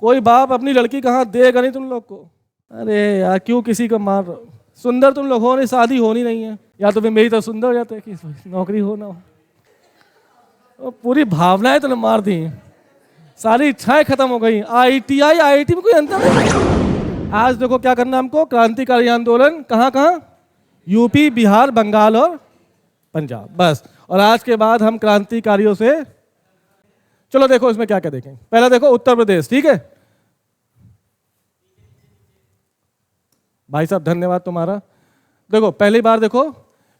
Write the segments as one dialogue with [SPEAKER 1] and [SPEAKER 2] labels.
[SPEAKER 1] कोई बाप अपनी लड़की कहाँ देगा नहीं तुम लोग को। अरे यार क्यों किसी को मार रहे हो? सुंदर तुम लोग हो नहीं, शादी होनी नहीं है, या तो फिर मेरी तरह सुंदर हो जाते कि नौकरी हो ना हो। और पूरी भावनाएं तुमने मार दी, सारी इच्छाएं खत्म हो गई। IIT में कोई अंतर नहीं। आज देखो क्या करना हमको, क्रांतिकारी आंदोलन कहाँ कहाँ, यूपी, बिहार, बंगाल और पंजाब, बस। और आज के बाद हम क्रांतिकारियों से, चलो देखो इसमें क्या क्या देखें। पहला देखो उत्तर प्रदेश, ठीक है भाई साहब, धन्यवाद तुम्हारा। देखो पहली बार देखो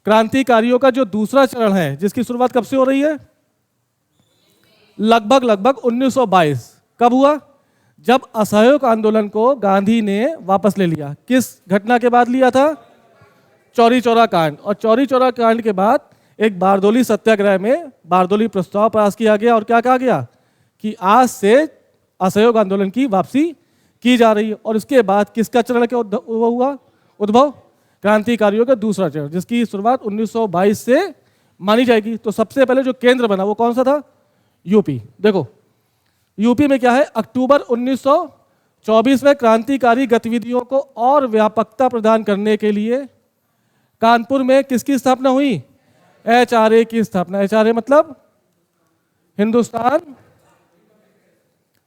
[SPEAKER 1] क्रांतिकारियों का जो दूसरा चरण है, जिसकी शुरुआत कब से हो रही है, लगभग 1922। कब हुआ, जब असहयोग आंदोलन को गांधी ने वापस ले लिया। किस घटना के बाद लिया था, चौरी चौरा कांड। और चौरी चौरा कांड के बाद एक बारदोली सत्याग्रह में बारदोली प्रस्ताव पास किया गया और क्या कहा गया कि आज से असहयोग आंदोलन की वापसी की जा रही है। और इसके बाद किसका चरण क्या हुआ, उद्भव, क्रांतिकारियों का दूसरा चरण, जिसकी शुरुआत 1922 से मानी जाएगी। तो सबसे पहले जो केंद्र बना वो कौन सा था, यूपी। देखो यूपी में क्या है, अक्टूबर 1924 में क्रांतिकारी गतिविधियों को और व्यापकता प्रदान करने के लिए कानपुर में किसकी स्थापना हुई, HRA की स्थापना। HRA मतलब हिंदुस्तान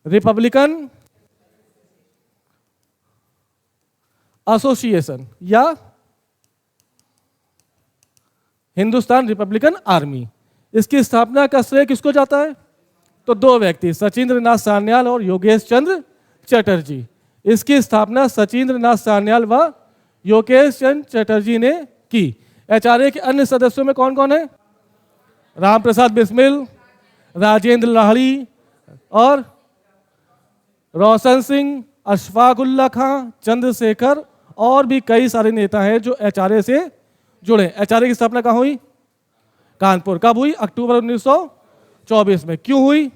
[SPEAKER 1] रिपब्लिकन एसोसिएशन या हिंदुस्तान रिपब्लिकन आर्मी। इसकी स्थापना का श्रेय किसको जाता है, तो दो व्यक्ति, सचिंद्र नाथ सान्याल और योगेश चंद्र चटर्जी। इसकी स्थापना सचिंद्र नाथ सान्याल व योगेश चंद्र चटर्जी ने की। HRA के अन्य सदस्यों में कौन कौन है, राम प्रसाद बिस्मिल, राजेंद्र लाहिड़ी और रोशन सिंह, अशफाकुल्ला खां, चंद्रशेखर और भी कई सारे नेता हैं जो HRA से जुड़े। HRA की स्थापना कहाँ हुई, कानपुर। कब हुई, अक्टूबर 1924 में। क्यों हुई,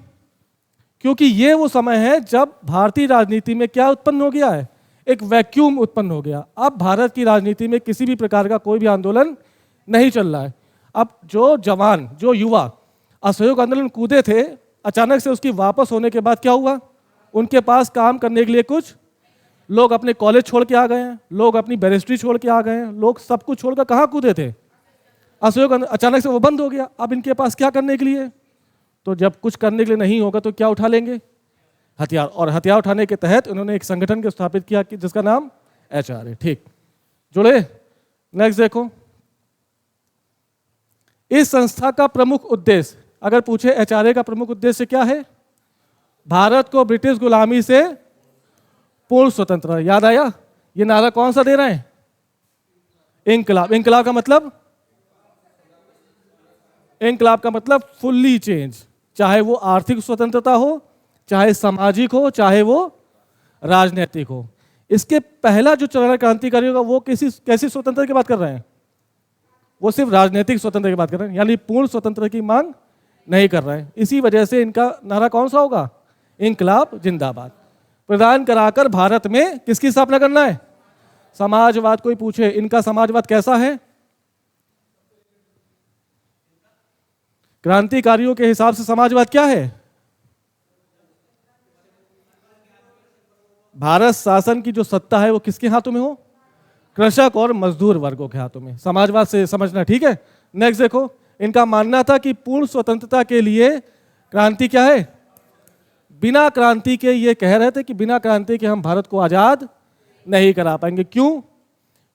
[SPEAKER 1] क्योंकि ये वो समय है जब भारतीय राजनीति में क्या उत्पन्न हो गया है, एक वैक्यूम उत्पन्न हो गया। अब भारत की राजनीति में किसी भी प्रकार का कोई भी आंदोलन नहीं चल रहा है। अब जो जवान, जो युवा असहयोग आंदोलन कूदे थे, अचानक से उसकी वापस होने के बाद क्या हुआ, उनके पास काम करने के लिए कुछ लोग अपने कॉलेज छोड़ के आ गए हैं, लोग अपनी बैरिस्ट्री छोड़ के आ गए हैं, लोग सब कुछ छोड़कर कहाँ कूदे थे, असहयोग। अचानक से वो बंद हो गया। अब इनके पास क्या करने के लिए, तो जब कुछ करने के लिए नहीं होगा तो क्या उठा लेंगे, हथियार। और हथियार उठाने के तहत उन्होंने एक संगठन को स्थापित किया कि जिसका नाम HRA। ठीक, जुड़े। नेक्स्ट देखो, इस संस्था का प्रमुख उद्देश्य, अगर पूछे HRA का प्रमुख उद्देश्य क्या है, भारत को ब्रिटिश गुलामी से पूर्ण स्वतंत्र। याद आया, ये नारा कौन सा दे रहे हैं, इंकलाब। इंकलाब का मतलब, इंकलाब का मतलब फुल्ली चेंज, चाहे वो आर्थिक स्वतंत्रता हो, चाहे सामाजिक हो, चाहे वो राजनीतिक हो। इसके पहला जो चरण क्रांतिकारियों का, वो कैसी स्वतंत्रता की बात कर रहे हैं, वो सिर्फ राजनीतिक स्वतंत्रता की बात कर रहे हैं, यानी पूर्ण स्वतंत्रता की मांग नहीं कर रहे हैं। इसी वजह से इनका नारा कौन सा होगा, इंकलाब जिंदाबाद। प्रदान कराकर भारत में किसकी स्थापना करना है, समाजवाद। कोई पूछे इनका समाजवाद कैसा है, क्रांतिकारियों के हिसाब से समाजवाद क्या है, भारत शासन की जो सत्ता है वो किसके हाथों में हो, कृषक और मजदूर वर्गों के हाथों में। समाजवाद से समझना, ठीक है। नेक्स्ट देखो, इनका मानना था कि पूर्ण स्वतंत्रता के लिए क्रांति क्या है, बिना क्रांति के, ये कह रहे थे कि बिना क्रांति के हम भारत को आजाद नहीं करा पाएंगे। क्यों,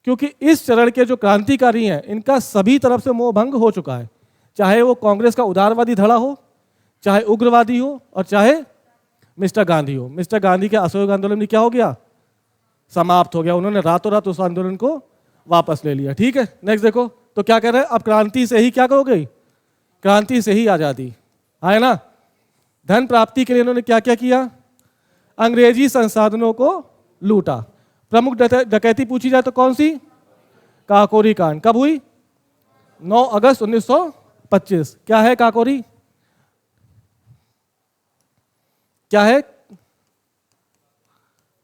[SPEAKER 1] क्योंकि इस चरण के जो क्रांतिकारी हैं इनका सभी तरफ से मोह भंग हो चुका है, चाहे वो कांग्रेस का उदारवादी धड़ा हो, चाहे उग्रवादी हो, और चाहे मिस्टर गांधी हो। मिस्टर गांधी के असहयोग आंदोलन में क्या हो गया, समाप्त हो गया। उन्होंने रातों रात उस आंदोलन को वापस ले लिया। ठीक है, नेक्स्ट देखो, तो क्या कह रहे हैं, अब क्रांति से ही क्या कहोगे, क्रांति से ही आजादी है ना। धन प्राप्ति के लिए इन्होंने क्या क्या किया, अंग्रेजी संसाधनों को लूटा। प्रमुख डकैती पूछी जाए तो कौन सी, काकोरी कांड। कब हुई, 9 अगस्त 1925। क्या है काकोरी, क्या है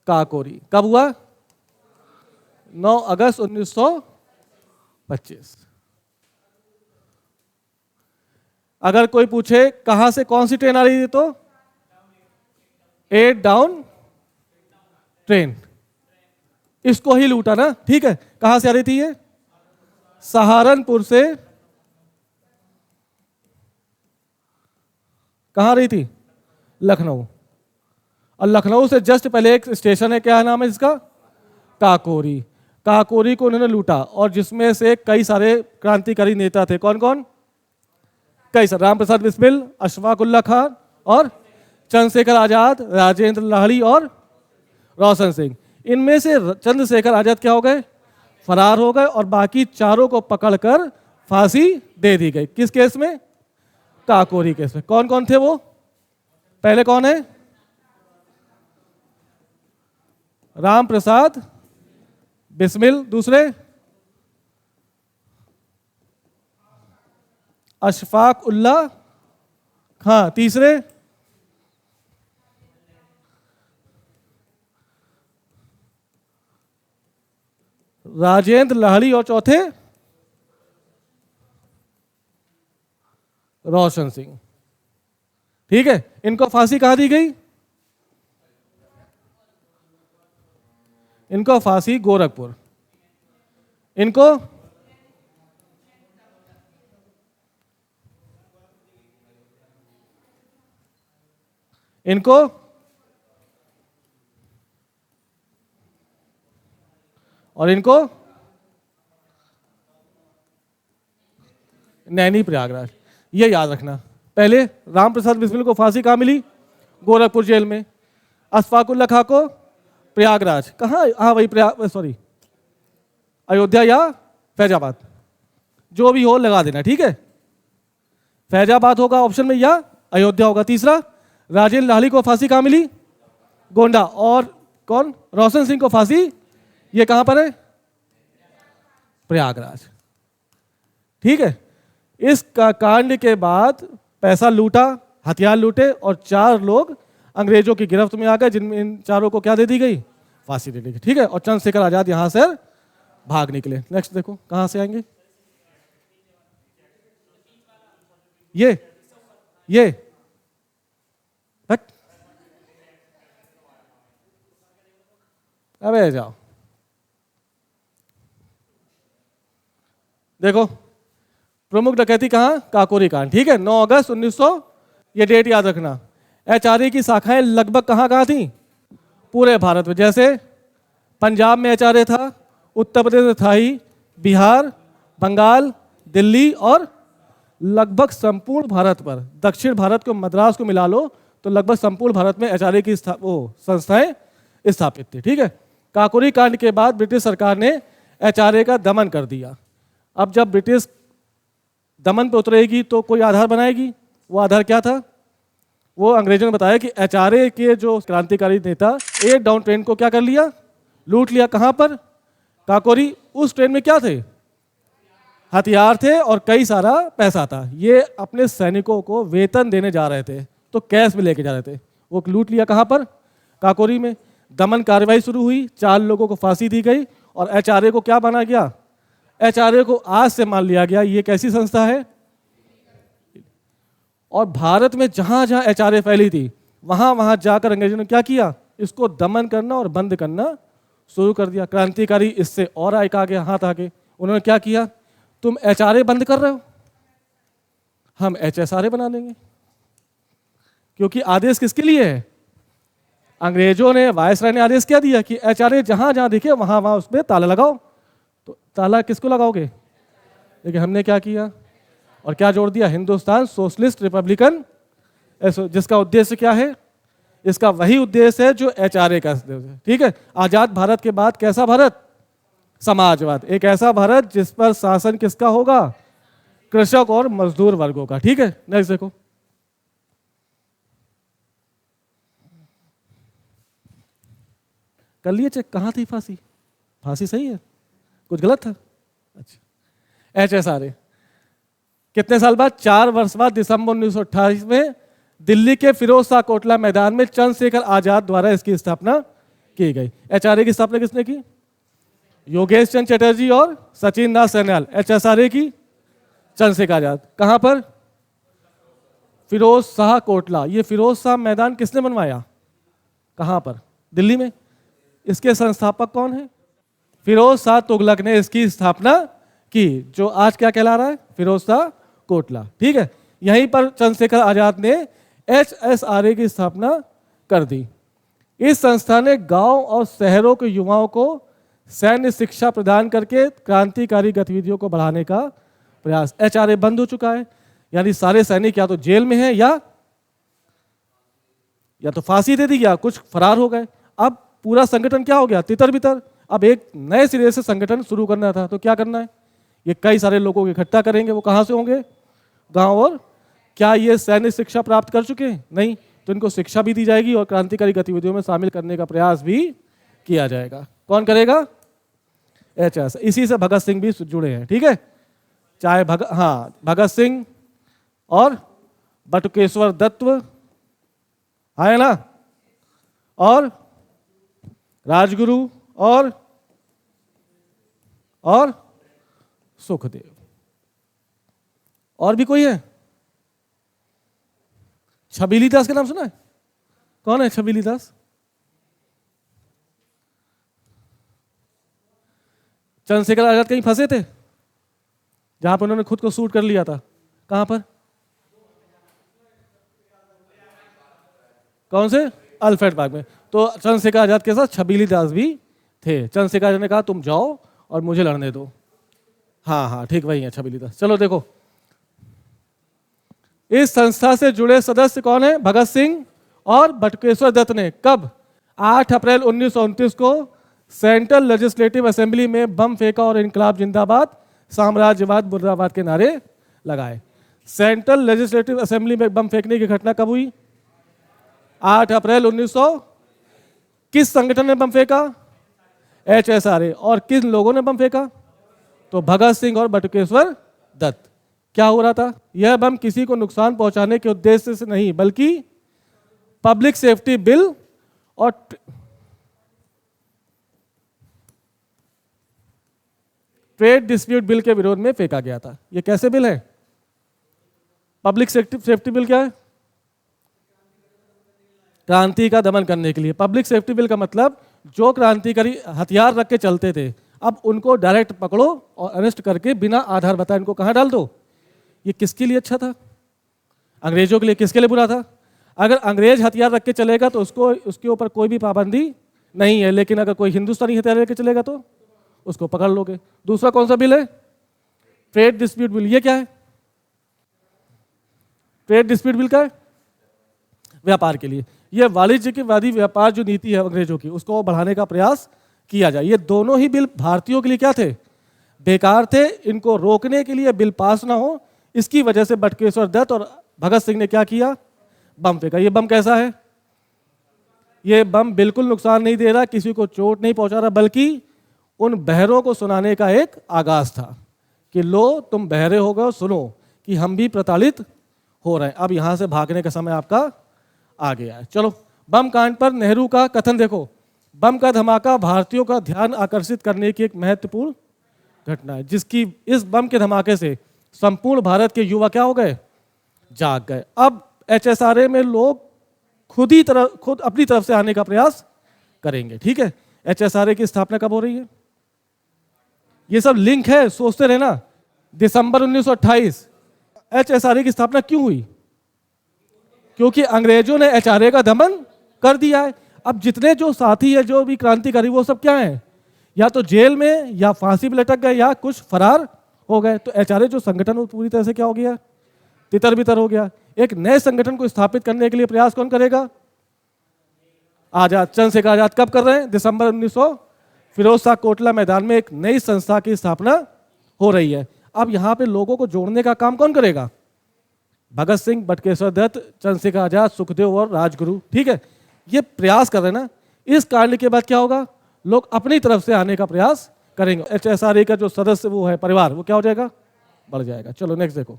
[SPEAKER 1] काकोरी, कब हुआ, 9 अगस्त 1925। अगर कोई पूछे कहां से कौन सी ट्रेन आ रही थी तो 8 डाउन ट्रेन, इसको ही लूटा ना, ठीक है। कहां से आ रही थी ये? सहारनपुर से। कहां आ रही थी? लखनऊ। और लखनऊ से जस्ट पहले एक स्टेशन है, क्या नाम है इसका? काकोरी। काकोरी को उन्होंने लूटा, और जिसमें से कई सारे क्रांतिकारी नेता थे। कौन कौन? कई सारे, राम प्रसाद बिस्मिल, अशफाक उल्ला खान और चंद्रशेखर आजाद, राजेंद्र लाहिड़ी और रोशन सिंह। इनमें से चंद्रशेखर आजाद क्या हो गए? फरार हो गए, और बाकी चारों को पकड़कर फांसी दे दी गई। किस केस में? काकोरी केस में। कौन कौन थे वो? पहले कौन है? राम प्रसाद बिस्मिल। दूसरे? अशफाक उल्ला खां। तीसरे? राजेंद्र लाहिड़ी। और चौथे? रोशन सिंह। ठीक है, इनको फांसी कहां दी गई? इनको फांसी गोरखपुर। इनको इनको और इनको नैनी प्रयागराज। ये याद रखना। पहले राम प्रसाद बिस्मिल को फांसी कहाँ मिली? गोरखपुर जेल में। अशफाकुल्ला खां को प्रयागराज। कहाँ? हाँ वही प्रयाग, सॉरी अयोध्या या फैजाबाद, जो भी हो लगा देना, ठीक है। फैजाबाद होगा ऑप्शन में या अयोध्या होगा। तीसरा, राजेंद्र लाहिड़ी को फांसी कहाँ मिली? गोंडा। और कौन? रोशन सिंह को फांसी ये कहां पर है? प्रयागराज। ठीक है। इस कांड के बाद पैसा लूटा, हथियार लूटे, और 4 लोग अंग्रेजों की गिरफ्त में आ गए, जिनमें इन चारों को क्या दे दी गई? फांसी दे दी गई। ठीक है। और चंद्रशेखर आजाद यहां से भाग निकले। नेक्स्ट देखो कहां से आएंगे। ये हट, अबे जाओ। देखो प्रमुख डकैती कहां? काकोरी कांड। ठीक है, 9 अगस्त 1900, ये डेट याद रखना। एचआरए की शाखाएं लगभग कहां कहां थी? पूरे भारत में। जैसे पंजाब में एचआरए था, उत्तर प्रदेश में था ही, बिहार, बंगाल, दिल्ली, और लगभग संपूर्ण भारत पर, दक्षिण भारत को, मद्रास को मिला लो तो लगभग संपूर्ण भारत में एचआरए की संस्थाएं स्थापित थी। ठीक है। काकोरी कांड के बाद ब्रिटिश सरकार ने एचआरए का दमन कर दिया। अब जब ब्रिटिश दमन पे उतरेगी तो कोई आधार बनाएगी। वो आधार क्या था? वो अंग्रेजों ने बताया कि एचआरए के जो क्रांतिकारी नेता, एक डाउन ट्रेन को क्या कर लिया? लूट लिया। कहां पर? काकोरी। उस ट्रेन में क्या थे? हथियार थे और कई सारा पैसा था। ये अपने सैनिकों को वेतन देने जा रहे थे, तो कैश में लेके जा रहे थे। वो लूट लिया। कहां पर? काकोरी में। दमन कार्रवाई शुरू हुई, 4 लोगों को फांसी दी गई, और एचआरए को क्या बना गया? एचआरए को आज से मान लिया गया ये कैसी संस्था है। और भारत में जहां जहां एचआरए फैली थी, वहां वहां जाकर अंग्रेजों ने क्या किया? इसको दमन करना और बंद करना शुरू कर दिया। क्रांतिकारी इससे और एक आगे हाथ आगे, उन्होंने क्या किया? तुम एचआरए बंद कर रहे हो, हम एचएसआरए बना लेंगे। क्योंकि आदेश किसके लिए है? अंग्रेजों ने, वायसराय ने आदेश क्या दिया कि एचआरए जहां जहां दिखे वहां वहां उसमें ताला लगाओ। तो ताला किसको लगाओगे? लेकिन हमने क्या किया और क्या जोड़ दिया? हिंदुस्तान सोशलिस्ट रिपब्लिकन, जिसका उद्देश्य क्या है? इसका वही उद्देश्य है जो एचआरए का उद्देश्य है। ठीक है। आजाद भारत के बाद कैसा भारत? समाजवाद। एक ऐसा भारत जिस पर शासन किसका होगा? कृषक और मजदूर वर्गों का। ठीक है। नेक्स्ट देखो। कर लिए चेक, कहां थी फांसी? फांसी सही है, कुछ गलत था? अच्छा। एचएसआरए कितने साल बाद? 4 वर्ष बाद, दिसंबर 1928 में दिल्ली के फिरोज शाह कोटला मैदान में चंद्रशेखर आजाद द्वारा इसकी स्थापना की गई। एचआरए की स्थापना किसने की? योगेश चंद्र चटर्जी और सचिन नाथ सैन्याल। एचएसआरए की चंद्रशेखर आजाद। कहां पर? फिरोज शाह कोटला। ये फिरोज शाह मैदान किसने बनवाया? कहां पर? दिल्ली में। इसके संस्थापक कौन है? फिरोज शाह तुगलक ने इसकी स्थापना की, जो आज क्या कहला रहा है? फिरोज शाह कोटला। ठीक है, यहीं पर चंद्रशेखर आजाद ने HSRA की स्थापना कर दी। इस संस्था ने गांव और शहरों के युवाओं को सैन्य शिक्षा प्रदान करके क्रांतिकारी गतिविधियों को बढ़ाने का प्रयास। HRA बंद हो चुका है, यानी सारे सैनिक या तो जेल में हैं या तो फांसी दे दी या कुछ फरार हो गए। अब पूरा संगठन क्या हो गया? तितर बितर। अब एक नए सिरे से संगठन शुरू करना था, तो क्या करना है? ये कई सारे लोगों को इकट्ठा करेंगे। वो कहाँ से होंगे? गांव। और क्या ये सैन्य शिक्षा प्राप्त कर चुके हैं? नहीं, तो इनको शिक्षा भी दी जाएगी और क्रांतिकारी गतिविधियों में शामिल करने का प्रयास भी किया जाएगा। कौन करेगा? HSRA। इसी से भगत सिंह भी जुड़े हैं। ठीक है, चाहे भगत सिंह और बटुकेश्वर दत्त है ना, और राजगुरु और सुखदेव। और भी कोई है? छबीली दास का नाम सुना है? कौन है छबीली दास? चंद्रशेखर आजाद कहीं फंसे थे जहां पर उन्होंने खुद को शूट कर लिया था। कहां पर? कौन से? अल्फ्रेड पार्क में। तो चंद्रशेखर आजाद के साथ छबीली दास भी थे। चंद्रशेखर आजाद ने कहा तुम जाओ और मुझे लड़ने दो। हाँ ठीक, वही है छबीली दास। चलो देखो, इस संस्था से जुड़े सदस्य कौन है? भगत सिंह और बटुकेश्वर दत्त ने कब? 8 अप्रैल 1929 को सेंट्रल लेजिस्लेटिव असेंबली में बम फेंका और इनकलाब जिंदाबाद, साम्राज्यवाद मुर्दाबाद के नारे लगाए। सेंट्रल लेजिस्लेटिव असेंबली में बम फेंकने की घटना कब हुई? 8 अप्रैल 1900। किस संगठन ने बम फेंका? HSRA। और किन लोगों ने बम फेंका? तो भगत सिंह और बटुकेश्वर दत्त। क्या हो रहा था? यह बम किसी को नुकसान पहुंचाने के उद्देश्य से नहीं, बल्कि पब्लिक सेफ्टी बिल और ट्रेड डिस्प्यूट बिल के विरोध में फेंका गया था। यह कैसे बिल है? पब्लिक सेफ्टी बिल क्या है? क्रांति का दमन करने के लिए। पब्लिक सेफ्टी बिल का मतलब जो क्रांतिकारी हथियार रख के चलते थे, अब उनको डायरेक्ट पकड़ो और अरेस्ट करके बिना आधार बताए इनको कहां डाल दो। ये किसके लिए अच्छा था? अंग्रेजों के लिए। किसके लिए बुरा था? अगर अंग्रेज हथियार रख के चलेगा तो उसके ऊपर कोई भी पाबंदी नहीं है, लेकिन अगर कोई हिंदुस्तानी हथियार रख के चलेगा तो उसको पकड़ लोगे। दूसरा कौन सा बिल है? Trade dispute bill. ये क्या है? ट्रेड डिस्प्यूट बिल क्या है? व्यापार के लिए। यह वाणिज्यवादी व्यापार जो नीति है अंग्रेजों की, उसको बढ़ाने का प्रयास किया जाए। ये दोनों ही बिल भारतीयों के लिए क्या थे? बेकार थे। इनको रोकने के लिए बिल पास ना हो, इसकी वजह से बटुकेश्वर दत्त और भगत सिंह ने क्या किया? बम फेंका। ये बम कैसा है? ये बम बिल्कुल नुकसान नहीं दे रहा, किसी को चोट नहीं पहुंचा रहा, बल्कि उन बहरों को सुनाने का एक आगाज था कि लो तुम बहरे हो गए, सुनो कि हम भी प्रताड़ित हो रहे हैं। अब यहां से भागने का समय आपका आ गया है। चलो, बम कांड पर नेहरू का कथन देखो। बम का धमाका भारतीयों का ध्यान आकर्षित करने की एक महत्वपूर्ण घटना है, जिसकी इस बम के धमाके से संपूर्ण भारत के युवा क्या हो गए? जाग गए। अब HSRA में लोग खुद अपनी तरफ से आने का प्रयास करेंगे। ठीक है, HSRA की स्थापना कब हो रही है? ये सब लिंक है, सोचते रहना। दिसंबर 1928। HSRA की स्थापना क्यों हुई? क्योंकि अंग्रेजों ने HRA का दमन कर दिया है। अब जितने जो साथी है, जो भी क्रांतिकारी, वो सब क्या हैं? या तो जेल में या फांसी पे लटक गए या कुछ फरार हो गए। तो HRA जो संगठन वो पूरी तरह से क्या हो गया? तितर बितर हो गया। एक नए संगठन को स्थापित करने के लिए प्रयास कौन करेगा? आजाद। चंद्रशेखर आजाद कब कर रहे हैं? दिसंबर 1900। फिरोज शाह कोटला मैदान में एक नई संस्था की स्थापना हो रही है। अब यहाँ पे लोगों को जोड़ने का काम कौन करेगा? भगत सिंह, बटुकेश्वर दत्त, चंद्रशेखर आजाद, सुखदेव और राजगुरु। ठीक है, ये प्रयास कर रहे हैं ना। इस कांड के बाद क्या होगा? लोग अपनी तरफ से आने का प्रयास करेंगे। HSRA का जो सदस्य वो है परिवार, वो क्या हो जाएगा? बढ़ जाएगा। चलो नेक्स्ट देखो।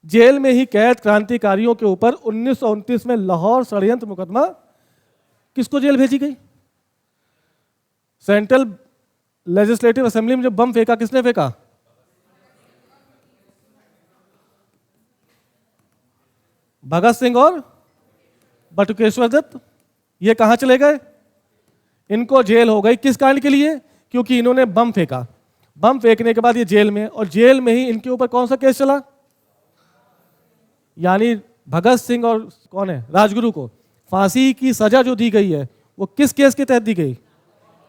[SPEAKER 1] जेल में ही कैद क्रांतिकारियों के ऊपर 1929 में लाहौर षड्यंत्र मुकदमा किसको जेल भेजी गई? सेंट्रल लेजिस्लेटिव असेंबली में जो बम फेंका, किसने फेंका? भगत सिंह और बटुकेश्वर दत्त, ये कहाँ चले गए? इनको जेल हो गई। किस कांड के लिए? क्योंकि इन्होंने बम फेंका। बम फेंकने के बाद ये जेल में, और जेल में ही इनके ऊपर कौन सा केस चला? यानी भगत सिंह और कौन है, राजगुरु को फांसी की सजा जो दी गई है वो किस केस के तहत दी गई?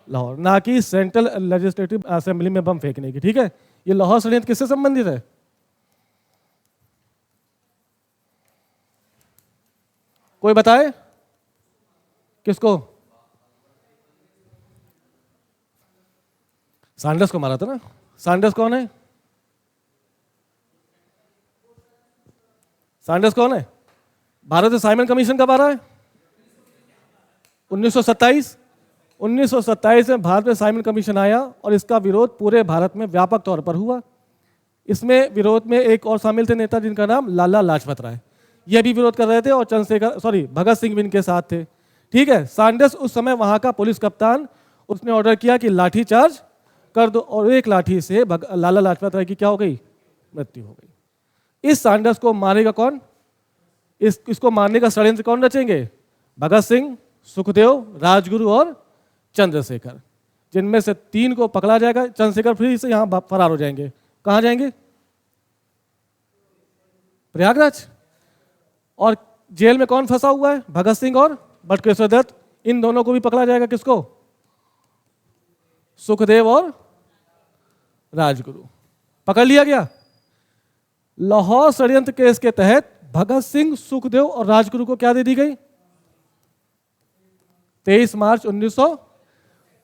[SPEAKER 1] लाहौर, ना कि सेंट्रल लेजिस्लेटिव असेंबली में बम फेंकने की। ठीक है, ये लाहौर षड्यंत्र किससे संबंधित है? कोई बताए किसको? सैंडर्स को मारा था ना। सैंडर्स कौन है? सैंडर्स कौन है? भारत में साइमन कमीशन कब आ रहा है? 1927। 1927 में भारत में साइमन कमीशन आया और इसका विरोध पूरे भारत में व्यापक तौर पर हुआ। इसमें विरोध में एक और शामिल थे नेता जिनका नाम लाला लाजपत राय, ये भी विरोध कर रहे थे, और भगत सिंह भी इनके साथ थे। ठीक है, सैंडर्स उस समय वहां का पुलिस कप्तान, उसने ऑर्डर किया कि लाठी चार्ज कर दो, और एक लाठी से लाला लाजपत राय की क्या हो गई? मृत्यु हो गई। इस सैंडर्स को मारेगा कौन? इसको मारने का षड्यंत्र कौन रचेंगे? भगत सिंह, सुखदेव, राजगुरु और चंद्रशेखर, जिनमें से 3 को पकड़ा जाएगा। चंद्रशेखर फिर से यहां फरार हो जाएंगे। कहां जाएंगे? प्रयागराज। और जेल में कौन फंसा हुआ है? भगत सिंह और बटुकेश्वर दत्त। इन दोनों को भी पकड़ा जाएगा। किसको? सुखदेव और राजगुरु। पकड़ लिया गया। लाहौर षड्यंत्र केस के तहत भगत सिंह, सुखदेव और राजगुरु को क्या दे दी गई? 23 मार्च 1900।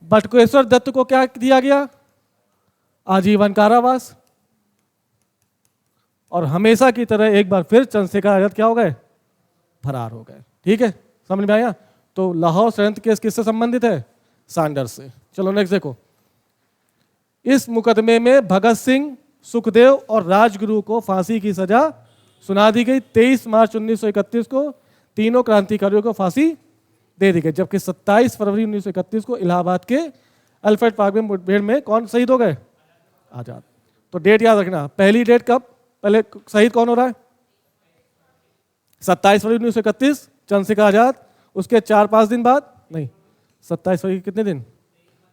[SPEAKER 1] बटुकेश्वर दत्त को क्या दिया गया? आजीवन कारावास। और हमेशा की तरह एक बार फिर चंद्रशेखर आजाद क्या हो गए? फरार हो गए। ठीक है, समझ में आया? तो लाहौर षड्यंत्र केस किससे संबंधित है? सैंडर्स से। चलो नेक्स्ट देखो। इस मुकदमे में भगत सिंह, सुखदेव और राजगुरु को फांसी की सजा सुना दी गई। 23 मार्च 1931 को तीनों क्रांतिकारियों को फांसी दे दी गई, जबकि 27 फरवरी 1931 को इलाहाबाद के अल्फ्रेड पार्क में मुठभेड़ में कौन शहीद हो गए? आजाद। तो डेट याद रखना। पहली डेट कब? पहले शहीद कौन हो रहा है? 27 फरवरी 1931 चंद्रशेखर आजाद। उसके 4-5 दिन बाद, नहीं 27 फरवरी कितने दिन,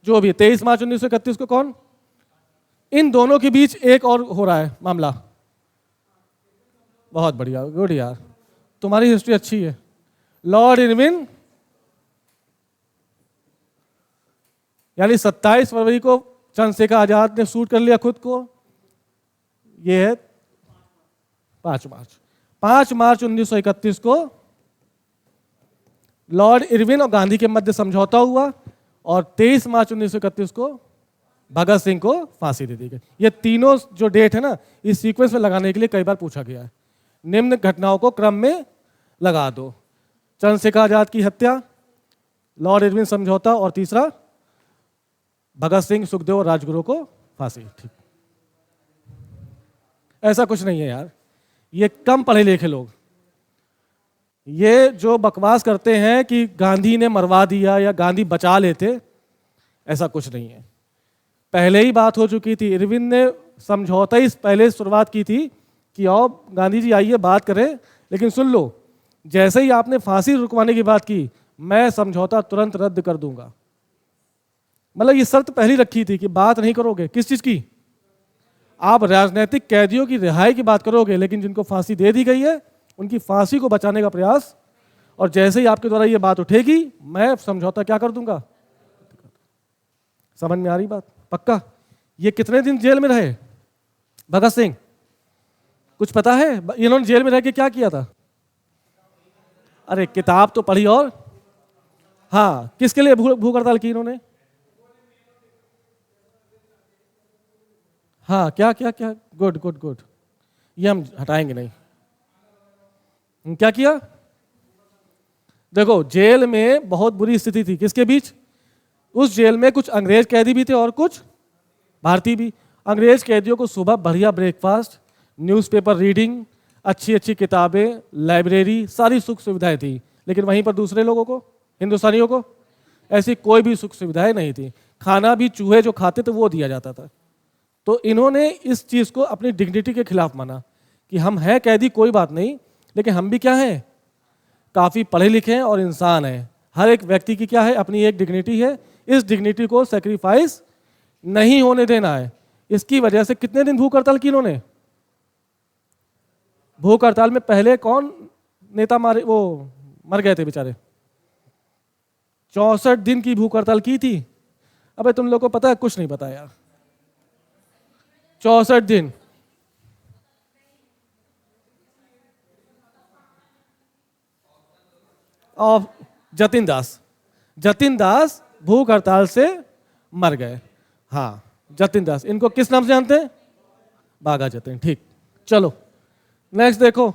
[SPEAKER 1] जो भी 23 मार्च 1931 को कौन? इन दोनों के बीच एक और हो रहा है मामला। बहुत बढ़िया, गुड यार, तुम्हारी हिस्ट्री अच्छी है। लॉर्ड इरविन, यानी 27 फरवरी को चंद्रशेखर आजाद ने शूट कर लिया खुद को। यह है 5 मार्च। 5 मार्च 1931 को लॉर्ड इरविन और गांधी के मध्य समझौता हुआ, और 23 मार्च 1931 को भगत सिंह को फांसी दे दी गई। ये तीनों जो डेट है ना, इस सीक्वेंस में लगाने के लिए कई बार पूछा गया है। निम्न घटनाओं को क्रम में लगा दो। चंद्रशेखर आजाद की हत्या, लॉर्ड इरविन समझौता, और तीसरा भगत सिंह, सुखदेव और राजगुरु को फांसी। ठीक, ऐसा कुछ नहीं है यार, ये कम पढ़े लिखे लोग ये जो बकवास करते हैं कि गांधी ने मरवा दिया या गांधी बचा लेते, ऐसा कुछ नहीं है। पहले ही बात हो चुकी थी। इरविन ने समझौता ही पहले शुरुआत की थी कि आओ गांधी जी आइए बात करें, लेकिन सुन लो, जैसे ही आपने फांसी रुकवाने की बात की, मैं समझौता तुरंत रद्द कर दूंगा। मतलब ये शर्त पहली रखी थी कि बात नहीं करोगे। किस चीज की? आप राजनीतिक कैदियों की रिहाई की बात करोगे, लेकिन जिनको फांसी दे दी गई है उनकी फांसी को बचाने का प्रयास, और जैसे ही आपके द्वारा ये बात उठेगी मैं समझौता क्या कर दूंगा। समझ में आ रही बात? पक्का? ये कितने दिन जेल में रहे भगत सिंह? कुछ पता है इन्होंने जेल में रह के क्या किया था? अरे किताब तो पढ़ी। और हाँ, किसके लिए भूख हड़ताल की इन्होंने? हाँ, क्या क्या क्या? गुड गुड गुड, ये हम हटाएंगे नहीं। क्या किया? देखो, जेल में बहुत बुरी स्थिति थी। किसके बीच? उस जेल में कुछ अंग्रेज कैदी भी थे और कुछ भारतीय भी। अंग्रेज कैदियों को सुबह बढ़िया ब्रेकफास्ट, न्यूज़पेपर रीडिंग, अच्छी अच्छी किताबें, लाइब्रेरी, सारी सुख सुविधाएं थी। लेकिन वहीं पर दूसरे लोगों को, हिंदुस्तानियों को, ऐसी कोई भी सुख सुविधाएं नहीं थी। खाना भी चूहे जो खाते थे वो दिया जाता था। तो इन्होंने इस चीज़ को अपनी डिग्निटी के खिलाफ माना कि हम हैं कैदी, कोई बात नहीं, लेकिन हम भी क्या हैं? काफ़ी पढ़े लिखे हैं और इंसान हैं। हर एक व्यक्ति की क्या है, अपनी एक डिग्निटी है, इस डिग्निटी को सेक्रीफाइस नहीं होने देना है। इसकी वजह से कितने दिन भूख हड़ताल की इन्होंने? भूख हड़ताल में पहले कौन नेता मर गए थे बेचारे? 64 दिन की भूख हड़ताल की थी। अबे तुम लोग को पता है? कुछ नहीं पता यार। 64 दिन। और जतिन दास भूख हड़ताल से मर गए। हाँ, जतिन दास, इनको किस नाम से जानते हैं? बाघा जतिन। ठीक, चलो नेक्स्ट देखो।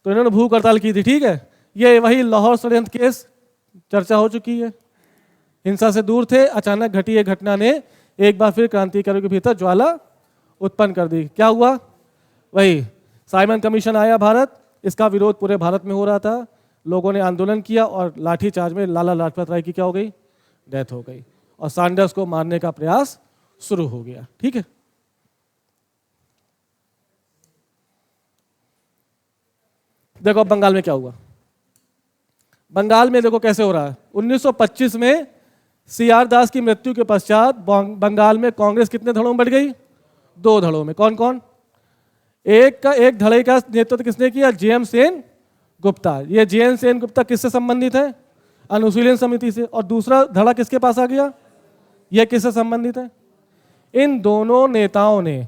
[SPEAKER 1] तो इन्होंने भूख हड़ताल की थी, ठीक है। ये वही लाहौर षड्यंत्र केस चर्चा हो चुकी है। हिंसा से दूर थे, अचानक घटी एक घटना ने एक बार फिर क्रांतिकारियों के भीतर ज्वाला उत्पन्न कर दी। क्या हुआ? वही साइमन कमीशन आया भारत, इसका विरोध पूरे भारत में हो रहा था। लोगों ने आंदोलन किया और लाठी चार्ज में लाला लाजपत राय की क्या हो गई? डेथ हो गई। और सैंडर्स को मारने का प्रयास शुरू हो गया। ठीक है, देखो बंगाल में क्या हुआ। बंगाल में देखो कैसे हो रहा है। 1925 में CR दास की मृत्यु के पश्चात बंगाल में कांग्रेस कितने धड़ों में बढ़ गई? 2 धड़ों में। कौन कौन? एक धड़े का नेतृत्व किसने किया? JM सेन गुप्ता। ये JM सेन गुप्ता किससे संबंधित है? अनुशीलन समिति से। और दूसरा धड़ा किसके पास आ गया? यह किससे संबंधित है? इन दोनों नेताओं ने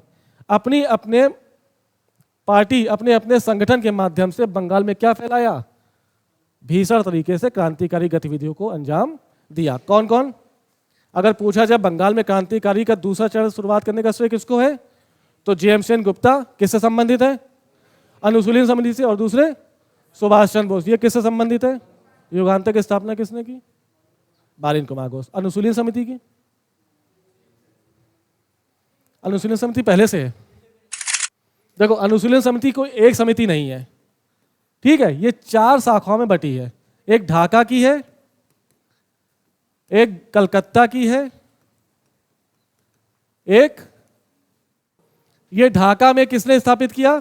[SPEAKER 1] अपनी अपने पार्टी, अपने अपने संगठन के माध्यम से बंगाल में क्या फैलाया? भीषण तरीके से क्रांतिकारी गतिविधियों को अंजाम दिया। कौन कौन? अगर पूछा जाए बंगाल में क्रांतिकारी का दूसरा चरण शुरुआत करने का श्रेय किसको है, तो JM सेन गुप्ता किससे संबंधित है? अनुशीलन समिति से। और दूसरे सुभाष चंद्र बोस, ये किससे संबंधित है? युगांतर की स्थापना किसने की? बारिन कुमार घोष। अनुशीलन समिति की? अनुशीलन समिति पहले से है। देखो अनुशीलन समिति कोई एक समिति नहीं है, ठीक है। ये 4 शाखाओं में बटी है। एक ढाका की है, एक कलकत्ता की है, एक ये ढाका में किसने स्थापित किया?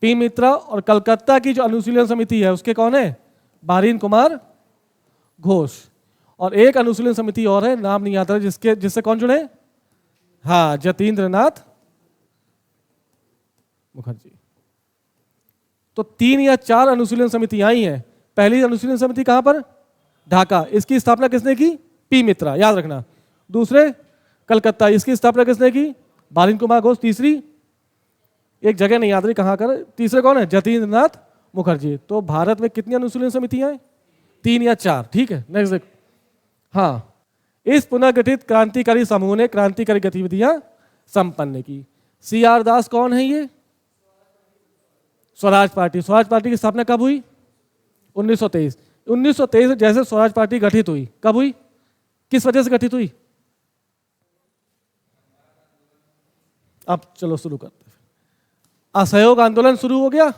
[SPEAKER 1] पी मित्रा। और कलकत्ता की जो अनुशीलन समिति है उसके कौन है? बारिन कुमार घोष। और एक अनुशीलन समिति और है, नाम नहीं आता, जिससे कौन जुड़े? हाँ, जतीन्द्र नाथ मुखर्जी। तो 3 या 4 अनुशीलन समितियां आई हैं। पहली अनुशीलन समिति कहां पर? ढाका। इसकी स्थापना किसने की? पी मित्रा, याद रखना। दूसरे कलकत्ता, इसकी स्थापना किसने की? बारिन कुमार घोष। तीसरी एक जगह नहीं याद रही कहां कर, तीसरे कौन है? जतीन्द्र नाथ मुखर्जी। तो भारत में कितनी अनुशीलन समितियां हैं? 3 या 4। ठीक है, नेक्स्ट देख। हाँ, इस पुनर्गठित क्रांतिकारी समूह ने क्रांतिकारी गतिविधियां संपन्न की। CR दास कौन है? ये स्वराज पार्टी। स्वराज पार्टी की स्थापना कब हुई? 1923। 1923 जैसे स्वराज पार्टी गठित हुई, कब हुई? किस वजह से गठित हुई? अब चलो शुरू करते हैं। असहयोग आंदोलन शुरू हो गया।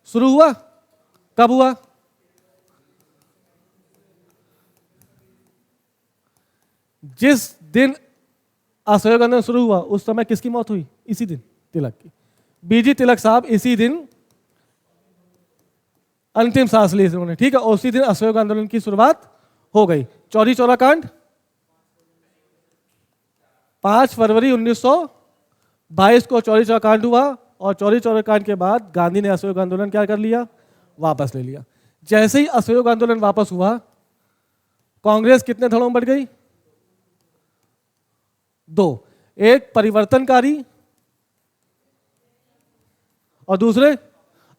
[SPEAKER 1] शुरू हुआ कब हुआ? जिस दिन असहयोग आंदोलन शुरू हुआ उस समय किसकी मौत हुई? इसी दिन तिलक की। BG तिलक साहब इसी दिन अंतिम सांस ली उन्होंने, ठीक है। और उसी दिन असहयोग आंदोलन की शुरुआत हो गई। चौरी चौरा कांड 5 फरवरी 1922 को चौरी चौरा कांड हुआ। और चौरी चौरा कांड के बाद गांधी ने असहयोग आंदोलन क्या कर लिया? वापस ले लिया। जैसे ही असहयोग आंदोलन वापस हुआ, कांग्रेस कितने धड़ों में बढ़ गई? 2। एक परिवर्तनकारी और दूसरे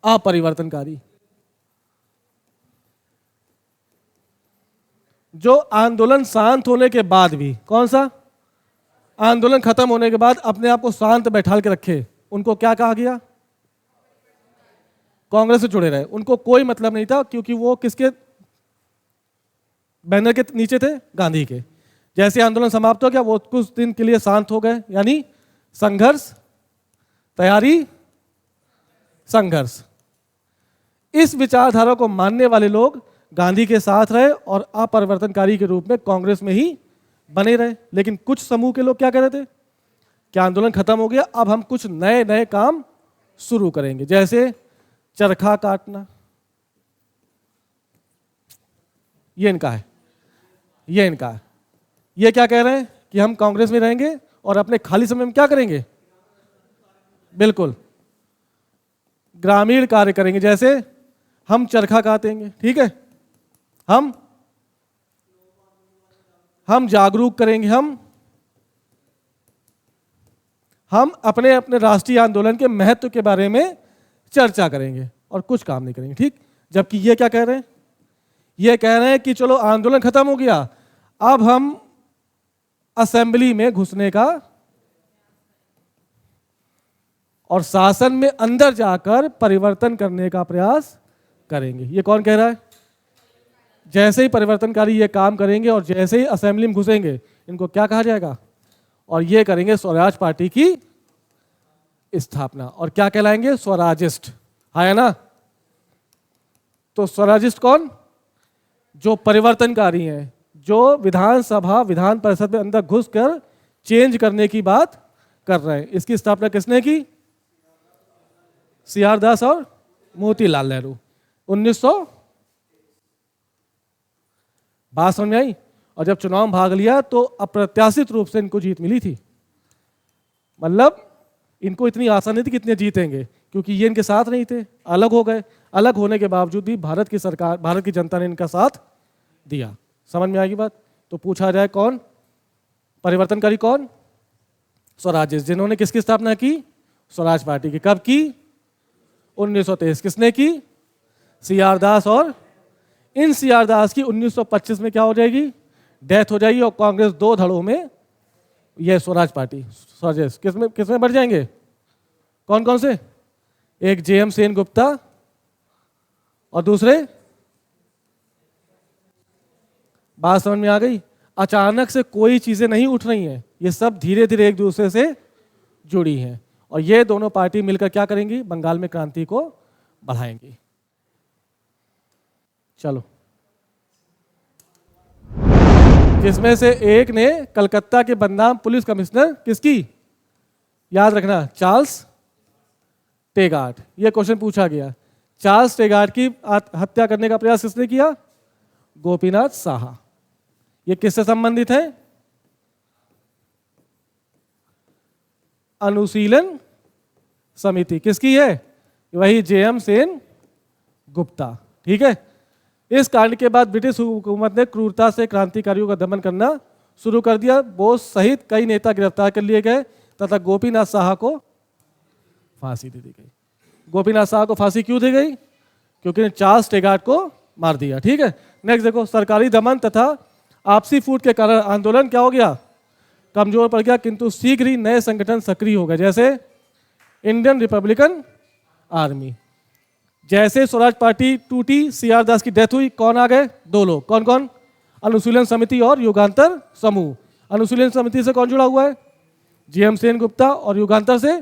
[SPEAKER 1] अपरिवर्तनकारी। जो आंदोलन शांत होने के बाद भी, कौन सा? आंदोलन खत्म होने के बाद अपने आप को शांत बैठाल के रखे, उनको क्या कहा गया? कांग्रेस से जुड़े रहे। उनको कोई मतलब नहीं था, क्योंकि वो किसके बैनर के नीचे थे? गांधी के। जैसे आंदोलन समाप्त हो गया, वो कुछ दिन के लिए शांत हो गए, यानी संघर्ष, तैयारी, संघर्ष। इस विचारधारा को मानने वाले लोग गांधी के साथ रहे और अपरिवर्तनकारी के रूप में कांग्रेस में ही बने रहे। लेकिन कुछ समूह के लोग क्या कह रहे थे? कि आंदोलन खत्म हो गया, अब हम कुछ नए नए काम शुरू करेंगे, जैसे चरखा काटना, ये इनका है, ये इनका है। ये क्या कह रहे हैं कि हम कांग्रेस में रहेंगे और अपने खाली समय में क्या करेंगे, बिल्कुल ग्रामीण कार्य करेंगे, जैसे हम चरखा काटेंगे, ठीक है, हम जागरूक करेंगे, हम अपने अपने राष्ट्रीय आंदोलन के महत्व के बारे में चर्चा करेंगे और कुछ काम नहीं करेंगे, ठीक। जबकि ये क्या कह रहे हैं, ये कह रहे हैं कि चलो आंदोलन खत्म हो गया, अब हम असेंबली में घुसने का और शासन में अंदर जाकर परिवर्तन करने का प्रयास करेंगे। ये कौन कह रहा है? जैसे ही परिवर्तनकारी ये काम करेंगे और जैसे ही असेंबली में घुसेंगे, इनको क्या कहा जाएगा, और ये करेंगे स्वराज पार्टी की स्थापना। और क्या कहलाएंगे? स्वराजिस्ट, है ना। तो स्वराजिस्ट कौन? जो परिवर्तनकारी हैं, जो विधानसभा विधान परिषद में अंदर घुसकर चेंज करने की बात कर रहे हैं। इसकी स्थापना किसने की? CR दास और मोतीलाल नेहरू। 1900 बात समझ में आई। और जब चुनाव में भाग लिया तो अप्रत्याशित रूप से इनको जीत मिली थी। मतलब इनको इतनी आशा नहीं थी कितने जीतेंगे, क्योंकि ये इनके साथ नहीं थे, अलग हो गए। अलग होने के बावजूद भी भारत की सरकार, भारत की जनता ने इनका साथ दिया। समझ में आएगी बात। तो पूछा जाए कौन परिवर्तनकारी, कौन? स्वराजिस्ट, जिन्होंने किसकी स्थापना की? स्वराज पार्टी की। कब की? 1923। किसने की? CR दास। और इन CR दास की 1925 में क्या हो जाएगी? डेथ हो जाएगी। और कांग्रेस 2 धड़ों में, यह स्वराज पार्टी, स्वराज किसमें बढ़ जाएंगे? कौन कौन से? एक JM सेन गुप्ता और दूसरे, बात समझ में आ गई। अचानक से कोई चीजें नहीं उठ रही हैं, ये सब धीरे धीरे एक दूसरे से जुड़ी हैं। और ये दोनों पार्टी मिलकर क्या करेंगी? बंगाल में क्रांति को बढ़ाएंगी। चलो, जिसमें से एक ने कलकत्ता के बदनाम पुलिस कमिश्नर, किसकी? याद रखना, चार्ल्स टेगार्ट। ये क्वेश्चन पूछा गया। चार्ल्स टेगार्ट की हत्या करने का प्रयास किसने किया? गोपीनाथ साहा। ये किससे संबंधित है? अनुशीलन समिति। किसकी है? वही JM सेन गुप्ता। ठीक है। इस कांड के बाद ब्रिटिश हुकूमत ने क्रूरता से क्रांतिकारियों का दमन करना शुरू कर दिया। बोस सहित कई नेता गिरफ्तार कर लिए गए तथा गोपीनाथ साहा को फांसी दे दी गई। गोपीनाथ साहा को फांसी क्यों दी गई? क्योंकि चार्ल्स टेगार्ट को मार दिया। ठीक है। नेक्स्ट देखो, सरकारी दमन तथा आपसी फूट के कारण आंदोलन क्या हो गया? कमजोर पड़ गया, किंतु शीघ्र ही नए संगठन सक्रिय हो गए, जैसे इंडियन रिपब्लिकन आर्मी। जैसे स्वराज पार्टी टूटी, CR दास की डेथ हुई, कौन आ गए? 2 लोग। कौन कौन? अनुशीलन समिति और युगांतर समूह। अनुशीलन समिति से कौन जुड़ा हुआ है? JM सेन गुप्ता। और युगांतर से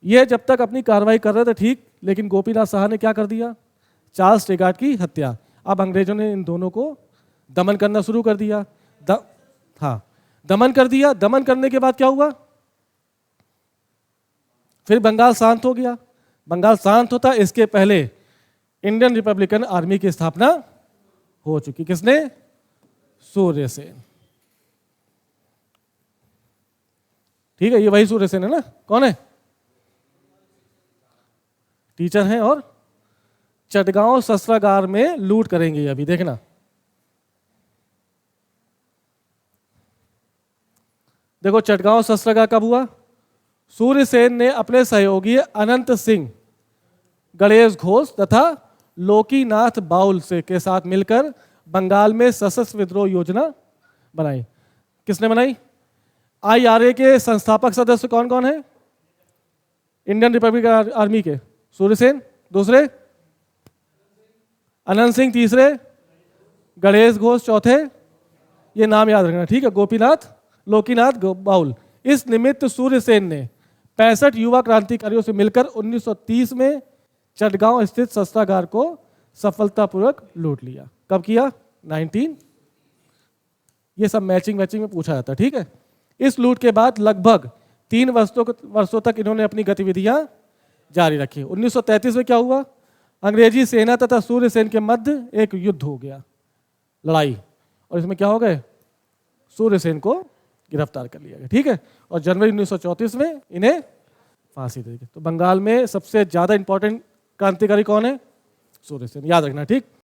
[SPEAKER 1] ये जब तक अपनी कार्रवाई कर रहे थे ठीक, लेकिन गोपीनाथ साहा ने क्या कर दिया? चार्ल्स टेगार्ट की हत्या। अब अंग्रेजों ने इन दोनों को दमन करना शुरू कर दिया। दमन कर दिया। दमन करने के बाद क्या हुआ? फिर बंगाल शांत हो गया। बंगाल शांत होता इसके पहले इंडियन रिपब्लिकन आर्मी की स्थापना हो चुकी। किसने? सूर्य सेन। ठीक है, ये वही सूर्य सेन है ना। कौन है? टीचर हैं। और चटगांव शस्त्रागार में लूट करेंगे अभी, देखना। देखो, चटगांव शस्त्रागार कब हुआ? सूर्य सेन ने अपने सहयोगी अनंत सिंह, गणेश घोष तथा लोकीनाथ बाउल से के साथ मिलकर बंगाल में सशस्त्र विद्रोह योजना बनाई। किसने बनाई? IRA के संस्थापक सदस्य कौन कौन है? इंडियन रिपब्लिकन आर्मी के सूर्य सेन, दूसरे अनंत सिंह, तीसरे गणेश घोष, चौथे, ये नाम याद रखना। ठीक है, गोपीनाथ, लोकीनाथ बाउल। इस निमित्त सूर्य सेन ने 65 युवा क्रांतिकारियों से मिलकर 1930 में चटगांव स्थित शस्त्रागार को सफलतापूर्वक लूट लिया। कब किया? 19। ये सब मैचिंग में पूछा जाता है। ठीक है। इस लूट के बाद लगभग 3 वर्षों तक इन्होंने अपनी गतिविधियां जारी रखी। 1933 में क्या हुआ? अंग्रेजी सेना तथा सूर्यसेन के मध्य एक युद्ध हो गया, लड़ाई, और इसमें क्या हो गए? सूर्यसेन को गिरफ्तार कर लिया गया। ठीक है, और जनवरी 1934 में इन्हें फांसी दे दी। तो बंगाल में सबसे ज्यादा इंपॉर्टेंट क्रांतिकारी कौन है? सूर्यसेन, याद रखना। ठीक।